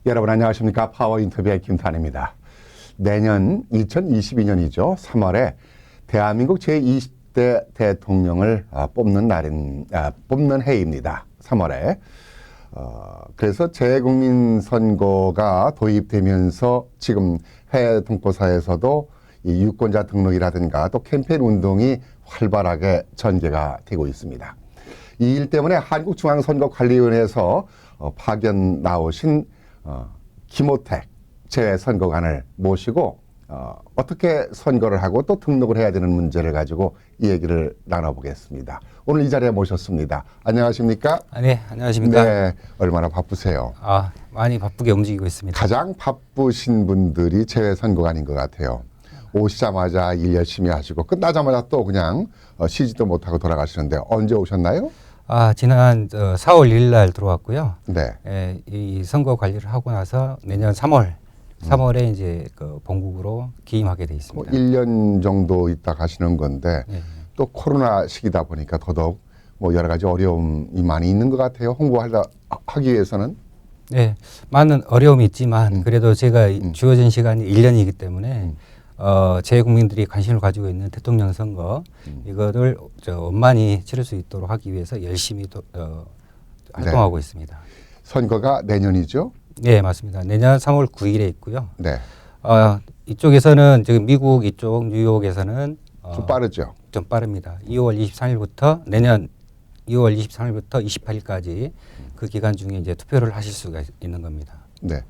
여러분 안녕하십니까? 파워 인터뷰의 김탄입니다. 내년 2022년이죠. 3월에 대한민국 제20대 대통령을 뽑는 해입니다. 3월에. 그래서 재국민 선거가 도입되면서 지금 해외 동포사에서도 이 유권자 등록이라든가 또 캠페인 운동이 활발하게 전개가 되고 있습니다. 이 일 때문에 한국중앙선거관리위원회에서 파견 나오신 김호택 재선거관을 모시고 어떻게 선거를 하고 또 등록을 해야 되는 문제를 가지고 이 얘기를 나눠보겠습니다. 오늘 이 자리에 모셨습니다. 안녕하십니까? 네, 안녕하십니까? 네, 얼마나 바쁘세요? 많이 바쁘게 움직이고 있습니다. 가장 바쁘신 분들이 재선거관인 것 같아요. 오시자마자 일 열심히 하시고 끝나자마자 또 그냥 쉬지도 못하고 돌아가시는데 언제 오셨나요? 지난 4월 1일 날 들어왔고요. 네. 이 선거 관리를 하고 나서 내년 3월에 이제 그 본국으로 기임하게 돼 있습니다. 1년 정도 있다 가시는 건데 네. 또 코로나 시기다 보니까 더더욱 뭐 여러 가지 어려움이 많이 있는 것 같아요. 하기 위해서는. 네, 많은 어려움이 있지만 그래도 제가 주어진 시간이 1년이기 때문에 제 국민들이 관심을 가지고 있는 대통령 선거 이거를 원만히 치를 수 있도록 하기 위해서 열심히 활동하고 있습니다. 선거가 내년이죠? 네, 맞습니다. 내년 3월 9일에 있고요. 네. 이쪽에서는 지금 미국 이쪽 뉴욕에서는 좀 빠르죠? 좀 빠릅니다. 2월 23일부터 내년 2월 23일부터 28일까지 그 기간 중에 이제 투표를 하실 수가 있는 겁니다. 네.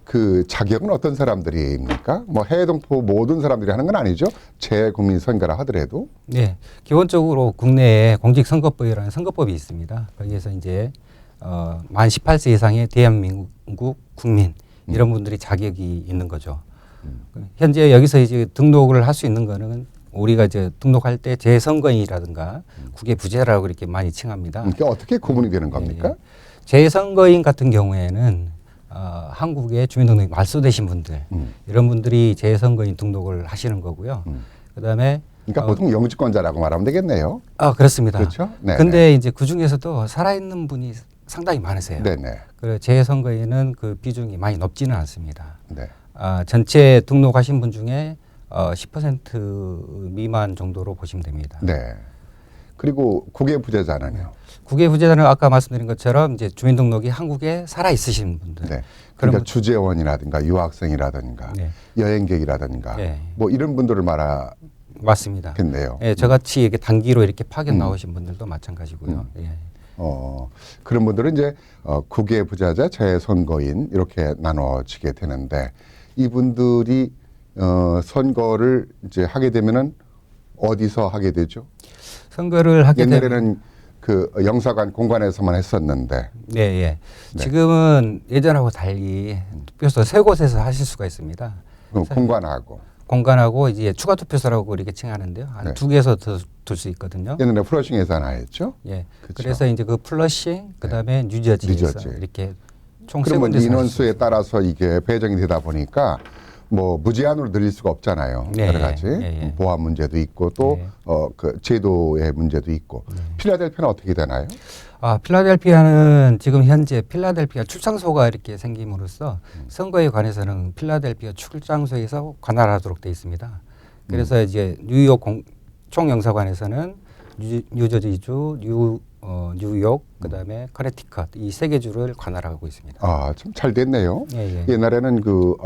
그 자격은 어떤 사람들입니까? 뭐 해외 동포 모든 사람들이 하는 건 아니죠? 재국민 선거라 하더라도. 네, 기본적으로 국내에 공직선거법이라는 선거법이 있습니다. 거기에서 이제 만 18세 이상의 대한민국 국민 이런 분들이 자격이 있는 거죠. 현재 여기서 이제 등록을 할 수 있는 거는 우리가 이제 등록할 때 재선거인이라든가 국외 부재라고 이렇게 많이 칭합니다. 그러니까 어떻게 구분이 되는 겁니까? 재선거인 같은 경우에는 한국에 주민등록이 말소되신 분들 이런 분들이 재선거인 등록을 하시는 거고요. 그다음에 그러니까 보통 영주권자라고 말하면 되겠네요. 그렇습니다. 그렇죠? 네. 근데 이제 그 중에서도 살아있는 분이 상당히 많으세요. 네네. 그 재선거인은 그 비중이 많이 높지는 않습니다. 네. 전체 등록하신 분 중에 10% 미만 정도로 보시면 됩니다. 네. 그리고 국외 부재자는요? 국외 부재자는 아까 말씀드린 것처럼 이제 주민등록이 한국에 살아 있으신 분들. 네. 그러니까 주재원이라든가 유학생이라든가 네. 여행객이라든가 네. 뭐 이런 분들을 맞습니다. 말하겠네요. 예, 저같이 이렇게 단기로 이렇게 파견 나오신 분들도 마찬가지고요. 예. 그런 분들은 이제 국외 부재자, 재선거인 이렇게 나눠지게 되는데 이분들이 선거를 이제 하게 되면은 어디서 하게 되죠? 선거를 하게 되면 옛날에는 그 영사관 공관에서만 했었는데. 네, 예. 지금은 예전하고 달리 투표소 세 곳에서 하실 수가 있습니다. 공관하고 이제 추가 투표소라고 이렇게 칭하는데요. 한 두 개에서 더 둘 수 있거든요. 옛날에 플러싱에서 하나 했죠. 예. 그쵸? 그래서 이제 그 플러싱 그다음에 뉴저지에서 이렇게 총 세 그러면 군데서 인원수에 따라서 이게 배정이 되다 보니까 뭐 무제한으로 늘릴 수가 없잖아요. 네, 여러 가지 보안 문제도 있고 또 그 제도의 문제도 있고. 필라델피아는 어떻게 되나요? 필라델피아는 지금 현재 필라델피아 출장소가 이렇게 생김으로써 선거에 관해서는 필라델피아 출장소에서 관할하도록 되어 있습니다. 그래서 이제 뉴욕 총영사관에서는 뉴저지주, 뉴욕, 그다음에 커네티컷 이 세 개 주를 관할하고 있습니다. 참 잘 됐네요. 옛날에는 그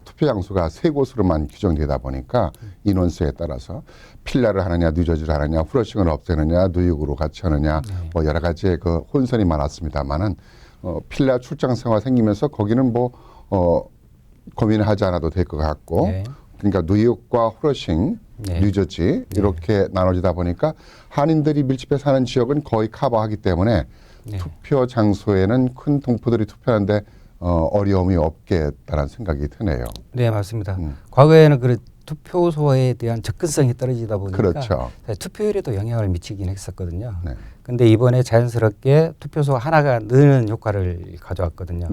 투표 장소가 세 곳으로만 규정되다 보니까 인원수에 따라서 필라를 하느냐, 뉴저지를 하느냐, 플러싱을 없애느냐, 뉴욕으로 같이 하느냐, 뭐 여러 가지의 그 혼선이 많았습니다만은 필라 출장소가 생기면서 거기는 뭐 고민을 하지 않아도 될 것 같고. 그러니까 뉴욕과 플러싱, 뉴저지 이렇게 나눠지다 보니까 한인들이 밀집해 사는 지역은 거의 커버하기 때문에 투표 장소에는 큰 동포들이 투표하는데 어려움이 없겠다는 생각이 드네요. 네, 맞습니다. 과거에는 그 투표소에 대한 접근성이 떨어지다 보니까 그렇죠. 투표율에도 영향을 미치긴 했었거든요. 근데 이번에 자연스럽게 투표소 하나가 느는 효과를 가져왔거든요.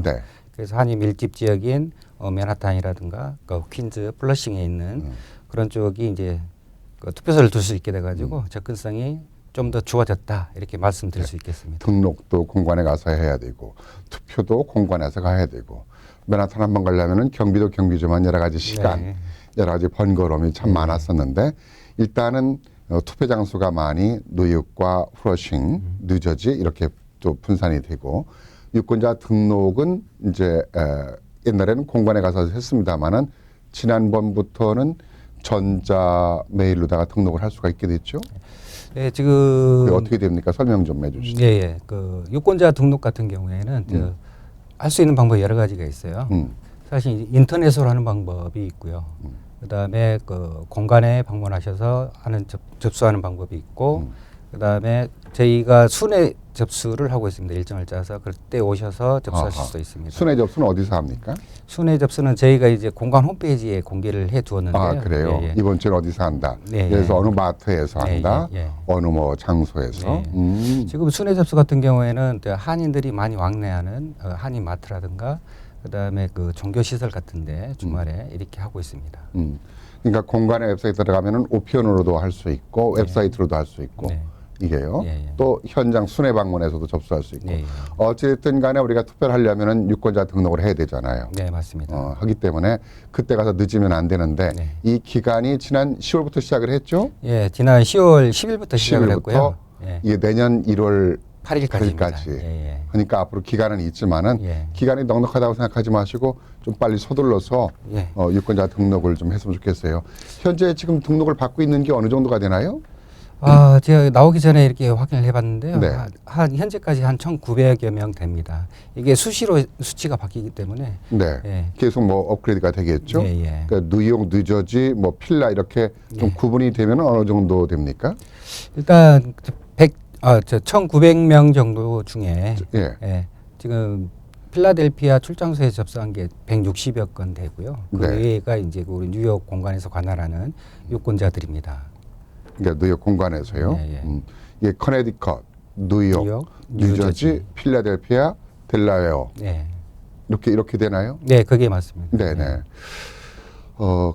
그래서 한인 밀집 지역인 맨하탄이라든가 그 퀸즈, 플러싱에 있는 그런 쪽이 이제 그 투표소를 둘 수 있게 돼가지고 접근성이 좀 더 좋아졌다 이렇게 말씀드릴 수 있겠습니다. 등록도 공관에 가서 해야 되고 투표도 공관에서 가야 되고 맨하탄 한번 가려면은 경비도 경비지만 여러 가지 시간, 네. 여러 가지 번거로움이 참 많았었는데 일단은 투표 장소가 많이 뉴욕과 프러싱, 뉴저지 이렇게 또 분산이 되고 유권자 등록은 이제 옛날에는 공관에 가서 했습니다만은 지난번부터는 전자 메일로다가 등록을 할 수가 있게 됐죠. 네, 지금 그게 어떻게 됩니까? 설명 좀 해주시죠. 예, 예. 그 유권자 등록 같은 경우에는 할 수 있는 방법이 여러 가지가 있어요. 사실 인터넷으로 하는 방법이 있고요. 그다음에 그 공간에 방문하셔서 접수하는 방법이 있고, 그다음에 저희가 순회 접수를 하고 있습니다. 일정을 짜서 그때 오셔서 접수하실 아하. 수 있습니다. 순회 접수는 어디서 합니까? 순회 접수는 저희가 이제 공간 홈페이지에 공개를 해 두었는데요. 아 그래요. 예, 예. 이번 주는 어디서 한다. 네, 그래서 예. 어느 마트에서 예, 한다. 예, 예. 어느 뭐 장소에서. 네. 지금 순회 접수 같은 경우에는 한인들이 많이 왕래하는 한인 마트라든가 그다음에 그 종교 시설 같은데 주말에 이렇게 하고 있습니다. 그러니까 공간의 웹사이트 들어가면은 우편으로도 할 수 있고 웹사이트로도 할 수 있고 네. 이게요. 예, 예. 또 현장 순회 방문에서도 접수할 수 있고. 예, 예. 어쨌든 간에 우리가 투표를 하려면은 유권자 등록을 해야 되잖아요. 네, 맞습니다. 하기 때문에 그때 가서 늦으면 안 되는데 네. 이 기간이 지난 10월부터 시작을 했죠. 예, 지난 10월 10일부터 시작을 10일부터 했고요. 예. 이게 내년 1월 8일까지입니다. 8일까지. 예, 예. 그러니까 앞으로 기간은 있지만은 예. 기간이 넉넉하다고 생각하지 마시고 좀 빨리 서둘러서 예. 유권자 등록을 좀 했으면 좋겠어요. 현재 지금 등록을 받고 있는 게 어느 정도가 되나요? 제가 나오기 전에 이렇게 확인을 해봤는데요. 네. 현재까지 한 1,900여 명 됩니다. 이게 수시로 수치가 바뀌기 때문에 네. 예. 계속 뭐 업그레이드가 되겠죠. 예, 예. 그러니까 뉴욕, 뉴저지, 뭐 필라 이렇게 좀 구분이 되면 어느 정도 됩니까? 일단 1,900명 정도 중에 예. 예, 지금 필라델피아 출장소에 접수한 게 160여 건 되고요. 그 네. 외가 이제 우리 뉴욕 공간에서 관할하는 유권자들입니다. 그러니까 뉴욕 공간에서요. 예, 예. 이게 커네디컷, 뉴욕, 뉴욕, 뉴저지, 뉴저지. 필라델피아, 델라웨어 네, 이렇게 되나요? 네, 그게 맞습니다. 네네.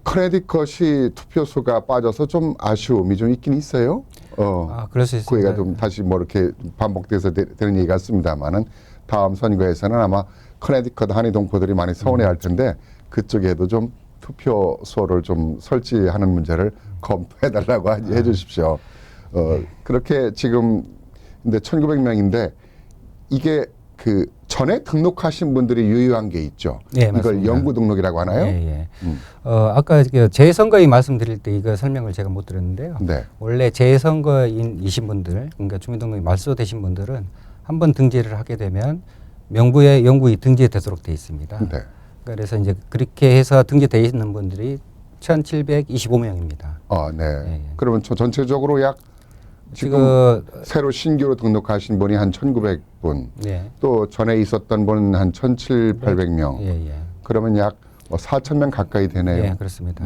커네디컷이 투표수가 빠져서 좀 아쉬움이 좀 있긴 있어요. 그럴 수 그 있습니다. 얘기가 좀 다시 뭐 이렇게 반복돼서 되는 얘기 같습니다만은 다음 선거에서는 아마 커네디컷 한인 동포들이 많이 서운해할 텐데 그쪽에도 좀 투표소를 좀 설치하는 문제를 검토해달라고 해주십시오. 그렇게 지금 근데 1,900명인데 이게 그 전에 등록하신 분들이 유효한 게 있죠. 네, 이걸 맞습니다. 영구 등록이라고 하나요? 예, 예. 아까 그 재선거인 말씀드릴 때 이거 설명을 제가 못 드렸는데요. 네. 원래 재선거인이신 분들, 그러니까 주민등록이 말소되신 분들은 한번 등재를 하게 되면 명부에 영구히 등재되도록 돼 있습니다. 네. 그래서 이제 그렇게 해서 등재되어 있는 분들이 1,725명입니다. 네. 예. 그러면 전체적으로 약 지금 지금 새로 신규로 등록하신 분이 한 1,900분, 네. 또 전에 있었던 분은 한 1,700명. 예, 예. 그러면 약 4,000명 가까이 되네요. 예, 그렇습니다.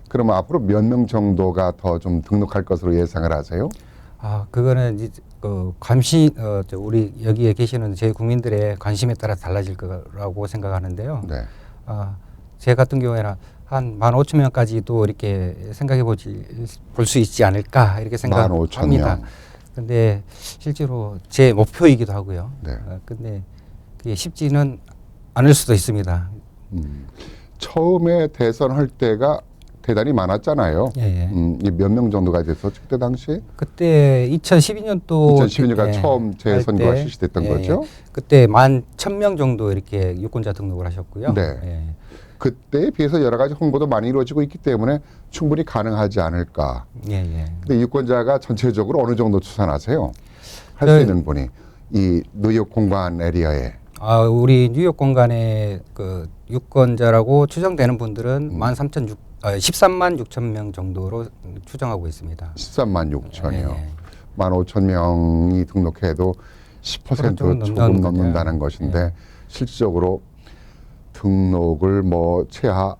그러면 앞으로 몇 명 정도가 더 좀 등록할 것으로 예상을 하세요? 그거는 이제 그 관심 우리 여기에 계시는 제 국민들의 관심에 따라 달라질 거라고 생각하는데요. 네. 제 같은 경우에는 한 15,000명까지도 이렇게 생각해 볼 수 있지 않을까 이렇게 생각합니다. 15,000명. 근데 실제로 제 목표이기도 하고요. 네. 근데 그게 쉽지는 않을 수도 있습니다. 처음에 대선할 때가 대단히 많았잖아요. 예, 예. 몇 명 정도가 됐었죠 그때 당시? 그때 2012년도 2012년가 처음 재선거가 실시됐던 거죠? 그때 11,000명 정도 이렇게 유권자 등록을 하셨고요. 네. 예. 그때에 비해서 여러 가지 홍보도 많이 이루어지고 있기 때문에 충분히 가능하지 않을까. 예, 예. 근데 유권자가 전체적으로 어느 정도 추산하세요? 할 수 있는 분이 이 뉴욕 공간 에리어에. 우리 뉴욕 공간에 그 유권자라고 추정되는 분들은 13만 6천 명 정도로 추정하고 있습니다. 13만 6천이요. 예. 15,000명이 등록해도 10% 조금 넘는다는 것인데 예. 실질적으로 등록을 뭐 최하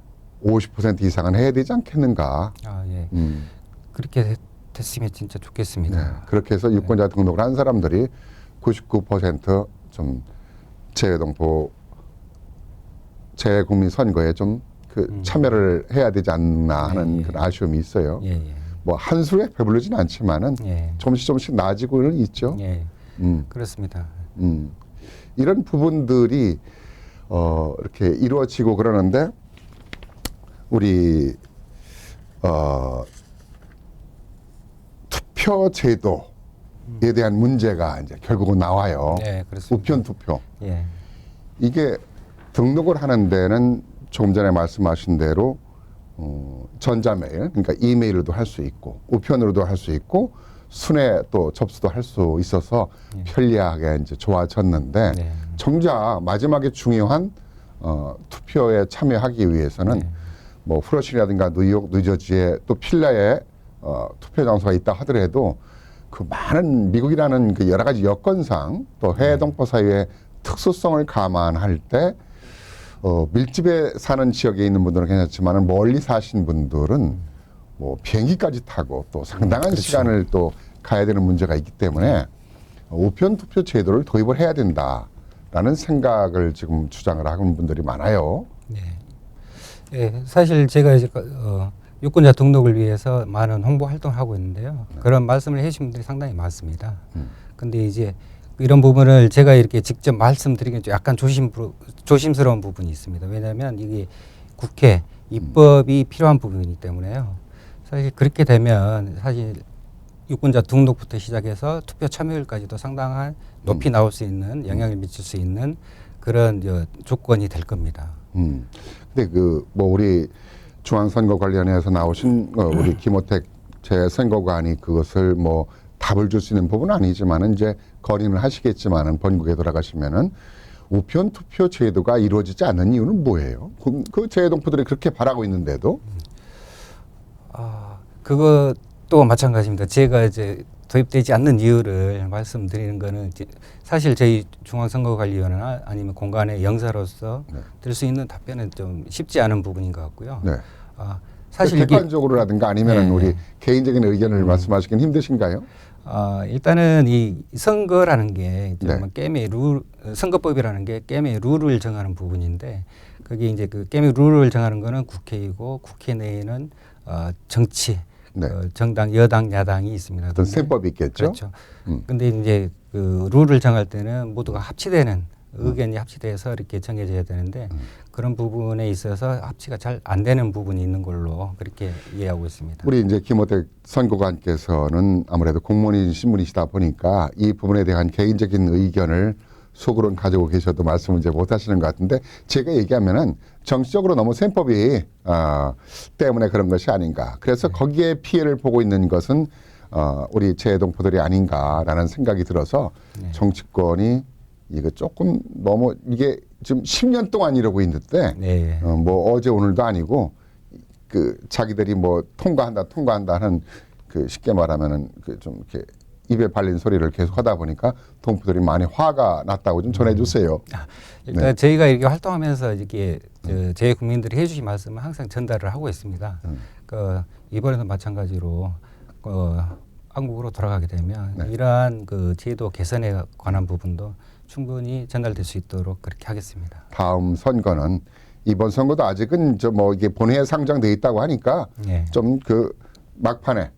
50% 이상은 해야 되지 않겠는가. 예. 그렇게 됐으면 진짜 좋겠습니다. 네. 그렇게 해서 유권자 등록을 한 사람들이 99% 재외동포 재국민 선거에 좀 참여를 해야 되지 않나 하는 예. 그런 아쉬움이 있어요. 예, 예. 뭐 한 수에 배부르진 않지만은 예. 조금씩 나아지고는 있죠. 예. 음. 그렇습니다. 이런 부분들이 이렇게 이루어지고 그러는데 우리 투표 제도에 대한 문제가 이제 결국은 나와요. 예, 그렇습니다. 우편 투표. 예. 이게 등록을 하는 데는 조금 전에 말씀하신 대로 전자메일, 그러니까 이메일로도 할 수 있고 우편으로도 할 수 있고 순회 또 접수도 할 수 있어서 편리하게 이제 좋아졌는데 네. 정작 마지막에 중요한 투표에 참여하기 위해서는 뭐 플러시라든가 뉴욕, 뉴저지에 또 필라에 투표 장소가 있다 하더라도 그 많은 미국이라는 그 여러 가지 여건상 또 해외 동포 사회의 특수성을 감안할 때 밀집에 사는 지역에 있는 분들은 괜찮지만 멀리 사신 분들은 뭐 비행기까지 타고 또 상당한 그렇죠. 시간을 또 가야 되는 문제가 있기 때문에 우편 투표 제도를 도입을 해야 된다라는 생각을 지금 주장을 하는 분들이 많아요. 네. 예, 사실 제가 이제 유권자 등록을 위해서 많은 홍보 활동을 하고 있는데요. 그런 말씀을 해주신 분들이 상당히 많습니다. 근데 이제 이런 부분을 제가 이렇게 직접 말씀드리기는 좀 약간 조심스러운 부분이 있습니다. 왜냐하면 이게 국회 입법이 필요한 부분이기 때문에요. 사실 그렇게 되면 사실 유권자 등록부터 시작해서 투표 참여율까지도 상당한 높이 나올 수 있는 영향을 미칠 수 있는 그런 조건이 될 겁니다. 근데 그 뭐 우리 중앙선거 관련해서 나오신 우리 김호택 제 선거관이 그것을 뭐 답을 줄 수 있는 부분은 아니지만은 이제 건의는 하시겠지만은 본국에 돌아가시면은 우편 투표 제도가 이루어지지 않는 이유는 뭐예요? 그 재외동포들이 그렇게 바라고 있는데도 그것도 마찬가지입니다. 제가 이제 도입되지 않는 이유를 말씀드리는 거는 사실 저희 중앙선거관리위원회나 아니면 공간의 영사로서 들 수 있는 답변은 좀 쉽지 않은 부분인 것 같고요. 네. 사실 객관적으로라든가 아니면은 네. 우리 개인적인 의견을 말씀하시긴 힘드신가요? 일단은 이 선거라는 게 네. 게임의 선거법이라는 게 게임의 룰을 정하는 부분인데 그게 이제 그 게임의 룰을 정하는 거는 국회이고 국회 내에는 정치, 네. 정당, 여당, 야당이 있습니다. 어떤 근데 셈법이 있겠죠? 그렇죠. 근데 이제 그 룰을 정할 때는 모두가 합치되는 의견이 합치돼서 이렇게 정해져야 되는데 그런 부분에 있어서 합치가 잘 안 되는 부분이 있는 걸로 그렇게 이해하고 있습니다. 우리 이제 김호택 선거관께서는 아무래도 공무원이신 분이시다 보니까 이 부분에 대한 개인적인 의견을 속으로는 가지고 계셔도 말씀을 이제 못 하시는 것 같은데 제가 얘기하면은 정치적으로 너무 셈법이 때문에 그런 것이 아닌가. 그래서 거기에 피해를 보고 있는 것은 우리 재외동포들이 아닌가라는 생각이 들어서 정치권이 이거 조금 너무 이게 지금 10년 동안 이러고 있는데 네. 뭐 어제 오늘도 아니고 그 자기들이 뭐 통과한다 하는 그 쉽게 말하면은 그 좀 이렇게 입에 발린 소리를 계속 하다 보니까 동포들이 많이 화가 났다고 좀 전해주세요. 일단 저희가 이렇게 활동하면서 이렇게 제 국민들이 해주신 말씀을 항상 전달을 하고 있습니다. 이번에도 마찬가지로 한국으로 돌아가게 되면 이러한 그 제도 개선에 관한 부분도 충분히 전달될 수 있도록 그렇게 하겠습니다. 다음 선거는 이번 선거도 아직은 저 뭐 이게 본회에 상정돼 있다고 하니까 좀 그 막판에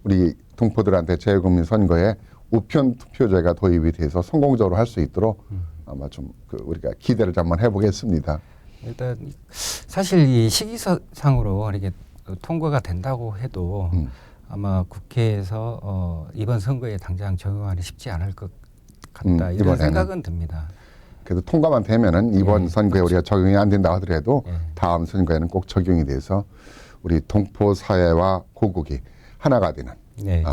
우리 동포들한테 재외국민 선거에 우편 투표제가 도입이 돼서 성공적으로 할 수 있도록 아마 좀 그 우리가 기대를 좀 한번 해보겠습니다. 일단 사실 이 시기상으로 이렇게 통과가 된다고 해도 아마 국회에서 이번 선거에 당장 적용하기 쉽지 않을 것 같다 이런 이번에는. 생각은 듭니다. 그래도 통과만 되면은 이번 선거에 우리가 적용이 안 된다 하더라도 예. 다음 선거에는 꼭 적용이 돼서 우리 동포 사회와 고국이 하나가 되는 네.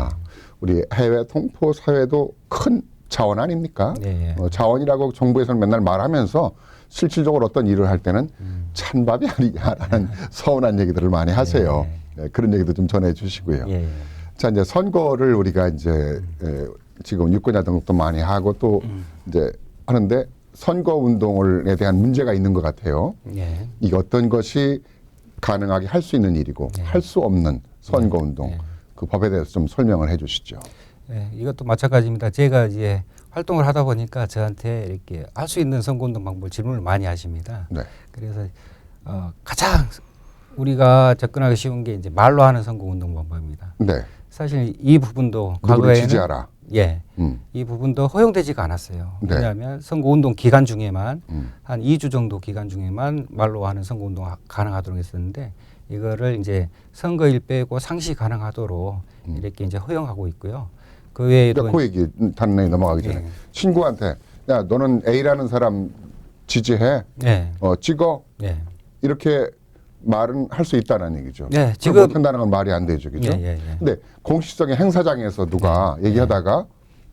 우리 해외 동포 사회도 큰 자원 아닙니까? 네. 자원이라고 정부에서는 맨날 말하면서 실질적으로 어떤 일을 할 때는 찬밥이 아니냐라는 서운한 얘기들을 많이 하세요. 네, 그런 얘기도 좀 전해주시고요. 예. 자 이제 선거를 우리가 이제 지금 유권자 등록도 많이 하고 또 이제 하는데 선거 운동에 대한 문제가 있는 것 같아요. 예. 이게 어떤 것이 가능하게 할 수 있는 일이고 할 수 없는 선거 운동 그 법에 대해서 좀 설명을 해주시죠. 네, 이것도 마찬가지입니다. 제가 이제 활동을 하다 보니까 저한테 이렇게 할 수 있는 선거운동 방법을 질문을 많이 하십니다. 네. 그래서 가장 우리가 접근하기 쉬운 게 이제 말로 하는 선거운동 방법입니다. 네. 사실 이 부분도 누구를 과거에는 지지하라. 예, 이 부분도 허용되지가 않았어요. 네. 왜냐하면 선거운동 기간 중에만 음. 한 2주 정도 기간 중에만 말로 하는 선거운동 가능하도록 했었는데 이거를 이제 선거일 빼고 상시 가능하도록 이렇게 이제 허용하고 있고요. 그 외에도 그 얘기 단내에 넘어가기 전에 예. 친구한테 야 너는 A라는 사람 지지해. 예, 찍어. 예, 이렇게 말은 할 수 있다는 얘기죠. 네, 그럼 지금- 못한다는 건 말이 안 되죠, 그죠? 예, 예, 예. 근데 공식적인 행사장에서 누가 얘기하다가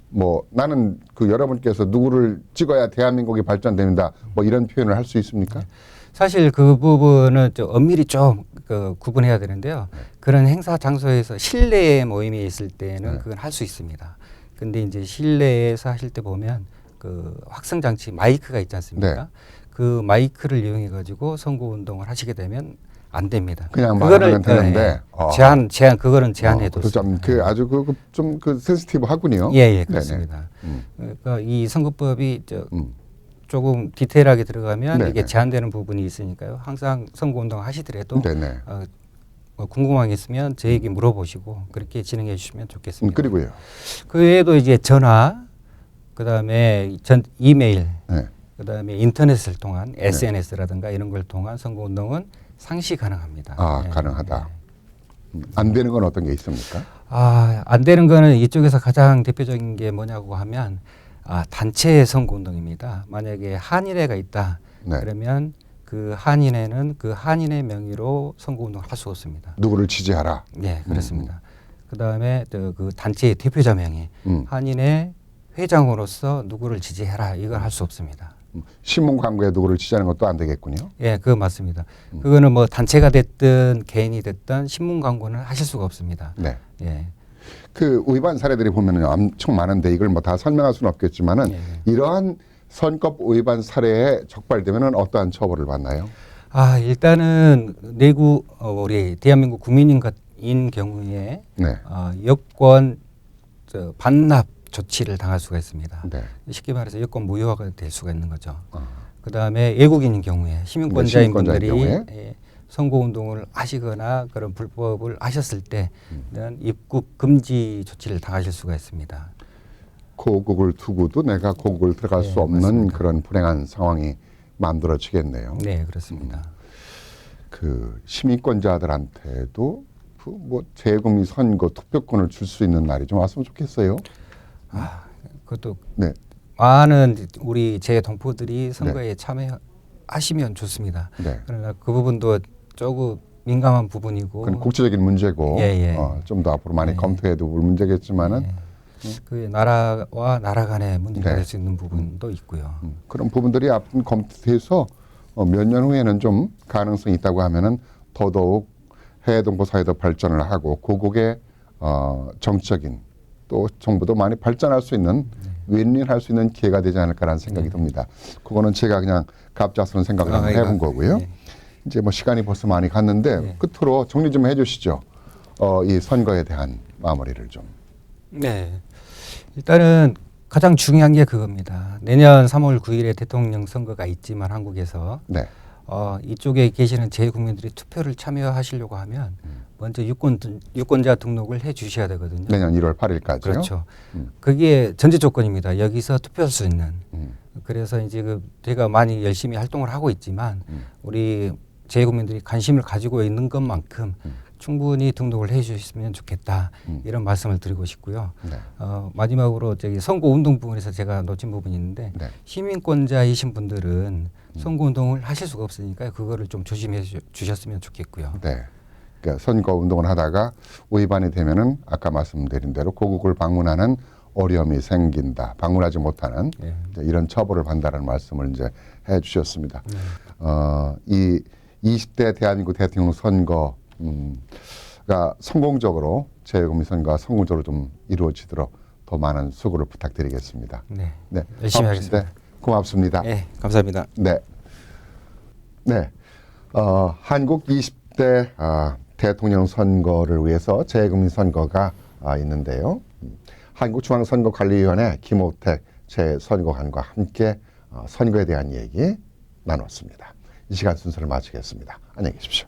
뭐 나는 그 여러분께서 누구를 찍어야 대한민국이 발전됩니다. 뭐 이런 표현을 할 수 있습니까? 사실 그 부분은 좀 엄밀히 좀 그 구분해야 되는데요. 그런 행사 장소에서 실내 모임이 있을 때는 그건 할 수 있습니다. 근데 이제 실내에서 하실 때 보면 그 확성 장치 마이크가 있지 않습니까? 네. 그 마이크를 이용해 가지고 선거 운동을 하시게 되면 안 됩니다. 그냥 그거를, 말하면 되는데, 예, 제한 그거는 제한해 그래서 좀 뒀습니다. 그 아주 좀 센시티브 하군요. 예, 예, 네네. 그렇습니다. 음. 그러니까 이 선거법이 음. 조금 디테일하게 들어가면 네네. 이게 제한되는 부분이 있으니까요. 항상 선거 운동 하시더라도 네네. 뭐 궁금한 게 있으면 저에게 물어보시고 그렇게 진행해 주시면 좋겠습니다. 그리고요. 그 외에도 이제 전화, 그다음에 이메일, 네. 그다음에 인터넷을 통한 SNS라든가 이런 걸 통한 선거 운동은 상시 가능합니다. 아, 예. 가능하다. 안 되는 건 어떤 게 있습니까? 안 되는 거는 이쪽에서 가장 대표적인 게 뭐냐고 하면 단체 선거 운동입니다. 만약에 한인회가 있다. 네. 그러면 그 한인회는 그 한인회 명의로 선거 운동을 할 수 없습니다. 누구를 지지하라. 네, 그렇습니다. 그다음에 그 단체의 대표자 명의 음. 한인회 회장으로서 누구를 지지해라 이걸 할 수 없습니다. 신문 광고에 누구를 지지하는 것도 안 되겠군요. 예, 그거 맞습니다. 그거는 뭐 단체가 됐든 개인이 됐든 신문 광고는 하실 수가 없습니다. 네. 예. 그 위반 사례들이 보면은 엄청 많은데 이걸 뭐 다 설명할 수는 없겠지만은 예. 이러한 선거법 위반 사례에 적발되면은 어떠한 처벌을 받나요? 일단은 내구 우리 대한민국 국민인 경우에 네. 여권 반납 조치를 당할 수가 있습니다. 네. 쉽게 말해서 여권 무효화가 될 수가 있는 거죠. 어. 그다음에 외국인인 경우에 시민권자인 시민권자인 분들이 경우에? 선거 운동을 하시거나 그런 불법을 하셨을 때는 입국 금지 조치를 당하실 수가 있습니다. 고국을 두고도 내가 고국을 들어갈 수 없는 맞습니다. 그런 불행한 상황이 만들어지겠네요. 네, 그렇습니다. 그 시민권자들한테도 그 뭐 재국민 선거 투표권을 줄 수 있는 날이 좀 왔으면 좋겠어요. 그것도 네. 많은 우리 제 동포들이 선거에 참여하시면 좋습니다. 네. 그러나 그 부분도 조금 민감한 부분이고 그건 국제적인 문제고 예. 좀 더 앞으로 많이 검토해도 볼 문제겠지만은 그 나라와 나라 간의 문제가 네. 될 수 있는 부분도 있고요. 그런 부분들이 앞으로 검토해서 몇 년 후에는 좀 가능성이 있다고 하면은 더더욱 해외 동포 사회도 발전을 하고 고국의 정치적인 또 정부도 많이 발전할 수 있는 윈윈할 수 있는 기회가 되지 않을까라는 생각이 듭니다. 그거는 제가 그냥 갑작스러운 생각을 한번 해본 거고요. 네. 이제 뭐 시간이 벌써 많이 갔는데 끝으로 정리 좀 해주시죠. 이 선거에 대한 마무리를 좀. 네. 일단은 가장 중요한 게 그겁니다. 내년 3월 9일에 대통령 선거가 있지만 한국에서 네. 이쪽에 계시는 제 국민들이 투표를 참여하시려고 하면 먼저 유권자 등록을 해 주셔야 되거든요. 내년 1월 8일까지요. 그렇죠. 그게 전제 조건입니다. 여기서 투표할 수 있는. 음. 그래서 이제 제가 많이 열심히 활동을 하고 있지만 우리 제 국민들이 관심을 가지고 있는 것만큼 충분히 등록을 해 주셨으면 좋겠다. 이런 말씀을 드리고 싶고요. 네. 마지막으로 선거 운동 부분에서 제가 놓친 부분이 있는데 네. 시민권자이신 분들은 선거 운동을 하실 수가 없으니까 그거를 좀 조심해 주셨으면 좋겠고요. 네. 그러니까 선거 운동을 하다가 위반이 되면은 아까 말씀드린 대로 고국을 방문하는 어려움이 생긴다. 방문하지 못하는 이제 이런 처벌을 받는다는 말씀을 이제 해주셨습니다. 이 20대 대한민국 대통령 선거가 성공적으로 재외국민 선거가 성공적으로 좀 이루어지도록 더 많은 수고를 부탁드리겠습니다. 네. 네. 열심히 하겠습니다. 고맙습니다. 네, 감사합니다. 네. 네. 한국 20대 대통령 선거를 위해서 재외국민 선거가 있는데요. 한국중앙선거관리위원회 김호택 재선거관과 함께 선거에 대한 얘기 나눴습니다. 이 시간 순서를 마치겠습니다. 안녕히 계십시오.